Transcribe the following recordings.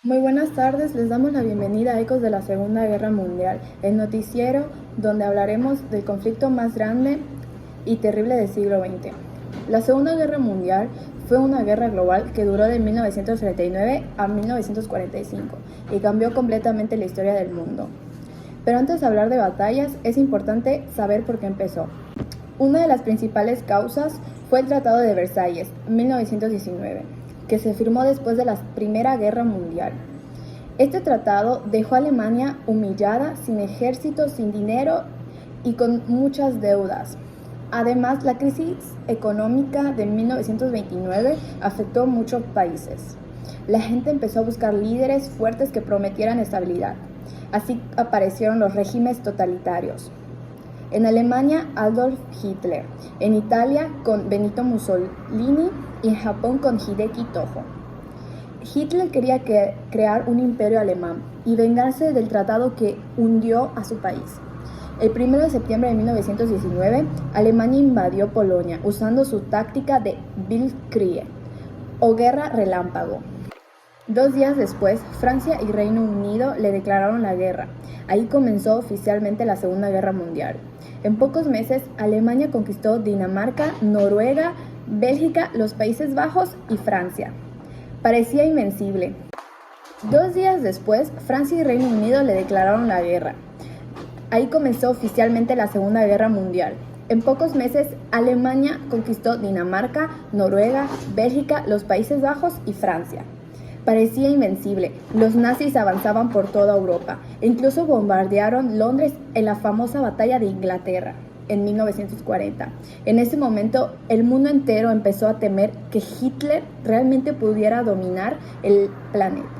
Muy buenas tardes, les damos la bienvenida a Ecos de la Segunda Guerra Mundial, el noticiero donde hablaremos del conflicto más grande y terrible del siglo XX. La Segunda Guerra Mundial fue una guerra global que duró de 1939 a 1945 y cambió completamente la historia del mundo. Pero antes de hablar de batallas, es importante saber por qué empezó. Una de las principales causas fue el Tratado de Versalles, 1919, que se firmó después de la Primera Guerra Mundial. Este tratado dejó a Alemania humillada, sin ejército, sin dinero y con muchas deudas. Además, la crisis económica de 1929 afectó a muchos países. La gente empezó a buscar líderes fuertes que prometieran estabilidad. Así aparecieron los regímenes totalitarios. En Alemania, Adolf Hitler. En Italia, con Benito Mussolini. Y en Japón, con Hideki Tojo. Hitler quería crear un imperio alemán y vengarse del tratado que hundió a su país. El 1 de septiembre de 1919, Alemania invadió Polonia usando su táctica de Blitzkrieg, o guerra relámpago. 2 días después, Francia y Reino Unido le declararon la guerra. Ahí comenzó oficialmente la Segunda Guerra Mundial. En pocos meses, Alemania conquistó Dinamarca, Noruega, Bélgica, los Países Bajos y Francia. Parecía invencible. 2 días después, Francia y Reino Unido le declararon la guerra. Ahí comenzó oficialmente la Segunda Guerra Mundial. En pocos meses, Alemania conquistó Dinamarca, Noruega, Bélgica, los Países Bajos y Francia. Parecía invencible. Los nazis avanzaban por toda Europa e incluso bombardearon Londres en la famosa Batalla de Inglaterra en 1940. En ese momento, el mundo entero empezó a temer que Hitler realmente pudiera dominar el planeta.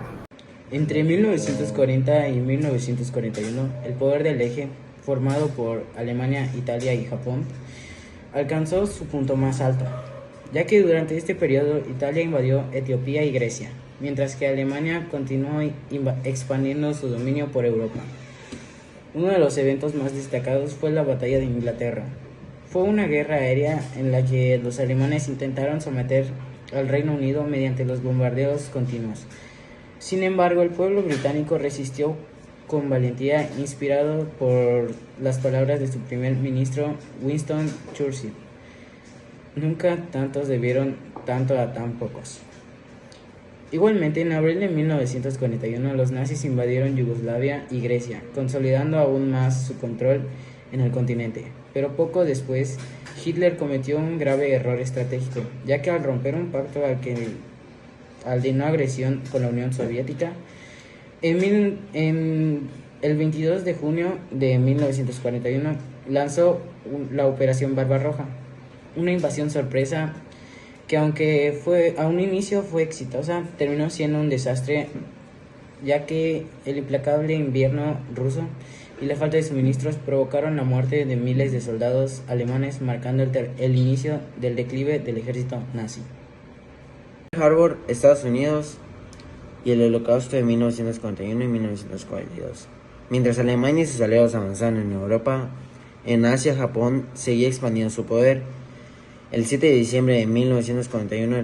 Entre 1940 y 1941, el poder del eje, formado por Alemania, Italia y Japón, alcanzó su punto más alto, ya que durante este periodo Italia invadió Etiopía y Grecia, mientras que Alemania continuó expandiendo su dominio por Europa. Uno de los eventos más destacados fue la Batalla de Inglaterra. Fue una guerra aérea en la que los alemanes intentaron someter al Reino Unido mediante los bombardeos continuos. Sin embargo, el pueblo británico resistió con valentía, inspirado por las palabras de su primer ministro Winston Churchill. Nunca tantos debieron tanto a tan pocos. Igualmente, en abril de 1941, los nazis invadieron Yugoslavia y Grecia, consolidando aún más su control en el continente. Pero poco después, Hitler cometió un grave error estratégico, ya que al romper un pacto al de no agresión con la Unión Soviética, en el 22 de junio de 1941 lanzó la Operación Barbarroja, una invasión sorpresa que, aunque a un inicio fue exitosa, terminó siendo un desastre, ya que el implacable invierno ruso y la falta de suministros provocaron la muerte de miles de soldados alemanes, marcando el inicio del declive del ejército nazi. Harbor, Estados Unidos, y el Holocausto de 1941 y 1942. Mientras Alemania y sus aliados avanzaban en Europa, en Asia, Japón seguía expandiendo su poder. El 7 de diciembre de 1941,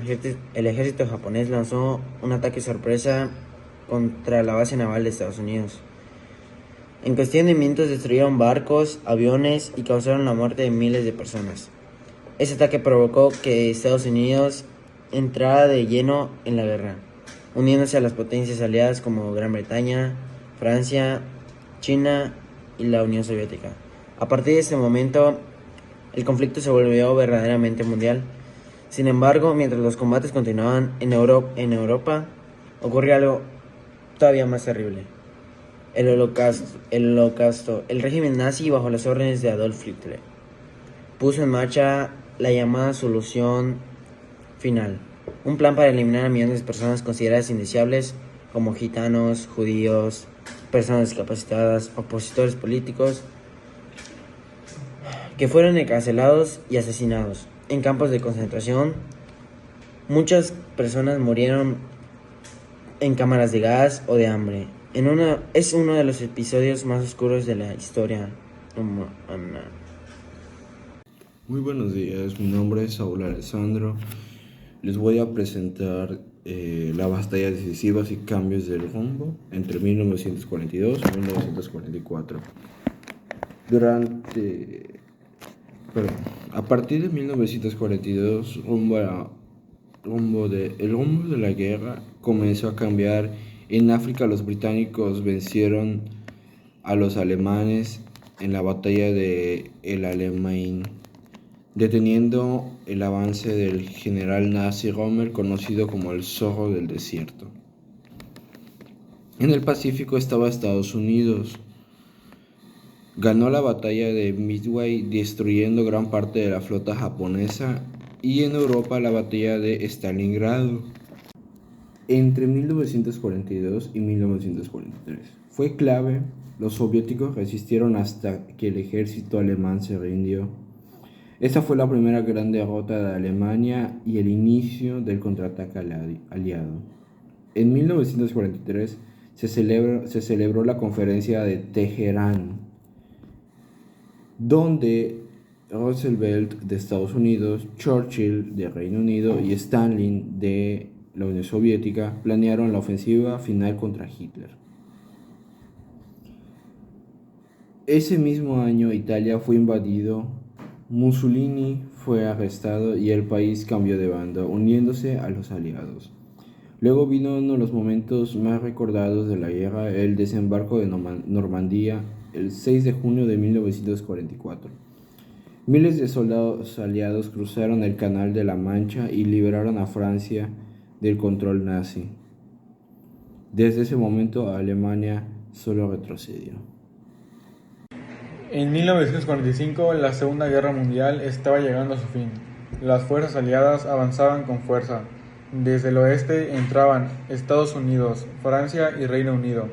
el ejército japonés lanzó un ataque sorpresa contra la base naval de Estados Unidos. En cuestión de minutos destruyeron barcos, aviones y causaron la muerte de miles de personas. Ese ataque provocó que Estados Unidos entrara de lleno en la guerra, uniéndose a las potencias aliadas como Gran Bretaña, Francia, China y la Unión Soviética. A partir de ese momento, el conflicto se volvió verdaderamente mundial. Sin embargo, mientras los combates continuaban en Europa, ocurrió algo todavía más terrible. El Holocausto. El régimen nazi, bajo las órdenes de Adolf Hitler, puso en marcha la llamada solución final, un plan para eliminar a millones de personas consideradas indeseables, como gitanos, judíos, personas discapacitadas, opositores políticos, que fueron encarcelados y asesinados en campos de concentración. Muchas personas murieron en cámaras de gas o de hambre. Es uno de los episodios más oscuros de la historia humana. Muy buenos días, mi nombre es Saúl Alessandro. Les voy a presentar las batallas decisivas y cambios del rumbo entre 1942 y 1944. A partir de 1942, el rumbo de la guerra comenzó a cambiar. En África, los británicos vencieron a los alemanes en la batalla de El Alamein, deteniendo el avance del general nazi Rommel, conocido como el Zorro del Desierto. En el Pacífico estaba Estados Unidos. Ganó la batalla de Midway, destruyendo gran parte de la flota japonesa, y en Europa la batalla de Stalingrado entre 1942 y 1943. Fue clave. Los soviéticos resistieron hasta que el ejército alemán se rindió. Esta fue la primera gran derrota de Alemania y el inicio del contraataque aliado. En 1943 se celebró la Conferencia de Teherán, donde Roosevelt de Estados Unidos, Churchill de Reino Unido y Stalin de la Unión Soviética planearon la ofensiva final contra Hitler. Ese mismo año Italia fue invadido, Mussolini fue arrestado y el país cambió de bando, uniéndose a los aliados. Luego vino uno de los momentos más recordados de la guerra, el desembarco de Normandía, el 6 de junio de 1944. Miles de soldados aliados cruzaron el Canal de la Mancha y liberaron a Francia del control nazi. Desde ese momento Alemania solo retrocedió. En 1945, la Segunda Guerra Mundial estaba llegando a su fin. Las fuerzas aliadas avanzaban con fuerza. Desde el oeste entraban Estados Unidos, Francia y Reino Unido,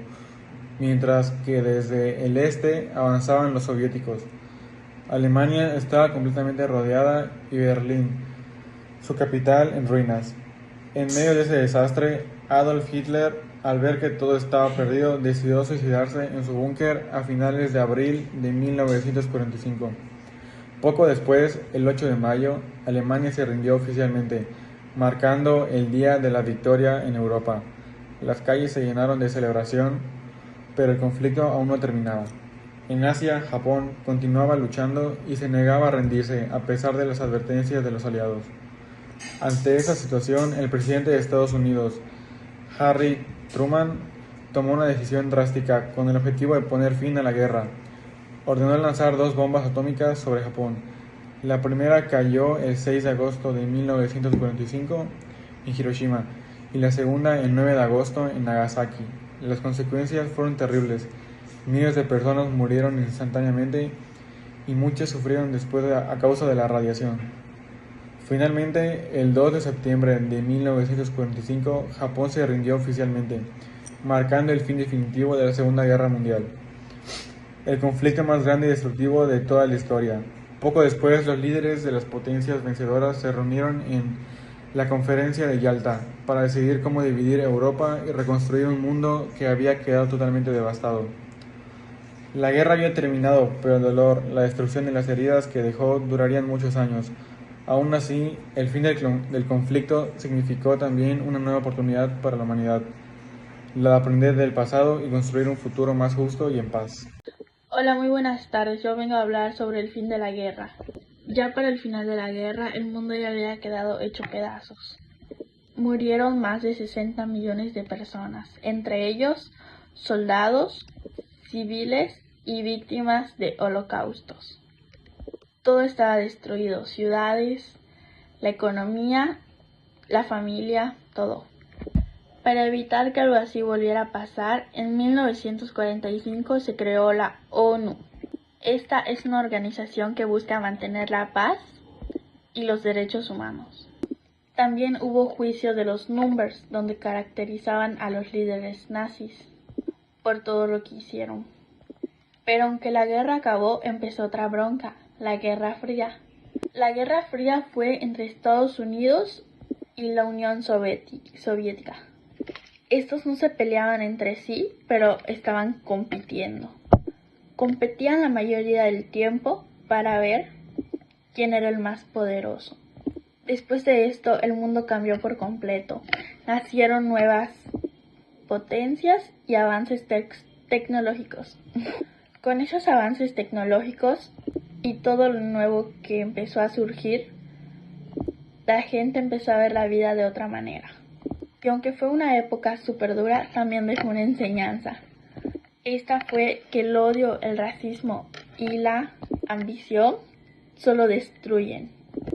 mientras que desde el este avanzaban los soviéticos. Alemania estaba completamente rodeada y Berlín, su capital, en ruinas. En medio de ese desastre, Adolf Hitler, al ver que todo estaba perdido, decidió suicidarse en su búnker a finales de abril de 1945. Poco después, el 8 de mayo, Alemania se rindió oficialmente, marcando el día de la victoria en Europa. Las calles se llenaron de celebración, pero el conflicto aún no terminaba. En Asia, Japón continuaba luchando y se negaba a rendirse a pesar de las advertencias de los aliados. Ante esa situación, el presidente de Estados Unidos, Harry Truman, tomó una decisión drástica con el objetivo de poner fin a la guerra. Ordenó lanzar 2 bombas atómicas sobre Japón. La primera cayó el 6 de agosto de 1945 en Hiroshima y la segunda el 9 de agosto en Nagasaki. Las consecuencias fueron terribles. Miles de personas murieron instantáneamente y muchas sufrieron después a causa de la radiación. Finalmente, el 2 de septiembre de 1945, Japón se rindió oficialmente, marcando el fin definitivo de la Segunda Guerra Mundial, el conflicto más grande y destructivo de toda la historia. Poco después, los líderes de las potencias vencedoras se reunieron en la Conferencia de Yalta para decidir cómo dividir Europa y reconstruir un mundo que había quedado totalmente devastado. La guerra había terminado, pero el dolor, la destrucción y las heridas que dejó durarían muchos años. Aún así, el fin del conflicto significó también una nueva oportunidad para la humanidad, la de aprender del pasado y construir un futuro más justo y en paz. Hola, muy buenas tardes. Yo vengo a hablar sobre el fin de la guerra. Ya para el final de la guerra, el mundo ya había quedado hecho pedazos. Murieron más de 60 millones de personas, entre ellos soldados, civiles y víctimas de holocaustos. Todo estaba destruido, ciudades, la economía, la familia, todo. Para evitar que algo así volviera a pasar, en 1945 se creó la ONU. Esta es una organización que busca mantener la paz y los derechos humanos. También hubo juicio de los Numbers, donde caracterizaban a los líderes nazis por todo lo que hicieron. Pero aunque la guerra acabó, empezó otra bronca, la Guerra Fría. La Guerra Fría fue entre Estados Unidos y la Unión Soviética. Estos no se peleaban entre sí, pero estaban compitiendo. Competían la mayoría del tiempo para ver quién era el más poderoso. Después de esto, el mundo cambió por completo. nacieron nuevas potencias y avances tecnológicos. Con esos avances tecnológicos y todo lo nuevo que empezó a surgir, la gente empezó a ver la vida de otra manera. Y aunque fue una época súper dura, también dejó una enseñanza. Esta fue que el odio, el racismo y la ambición solo destruyen.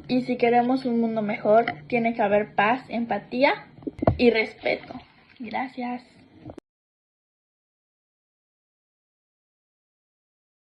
Y si queremos un mundo mejor, tiene que haber paz, empatía y respeto. Gracias.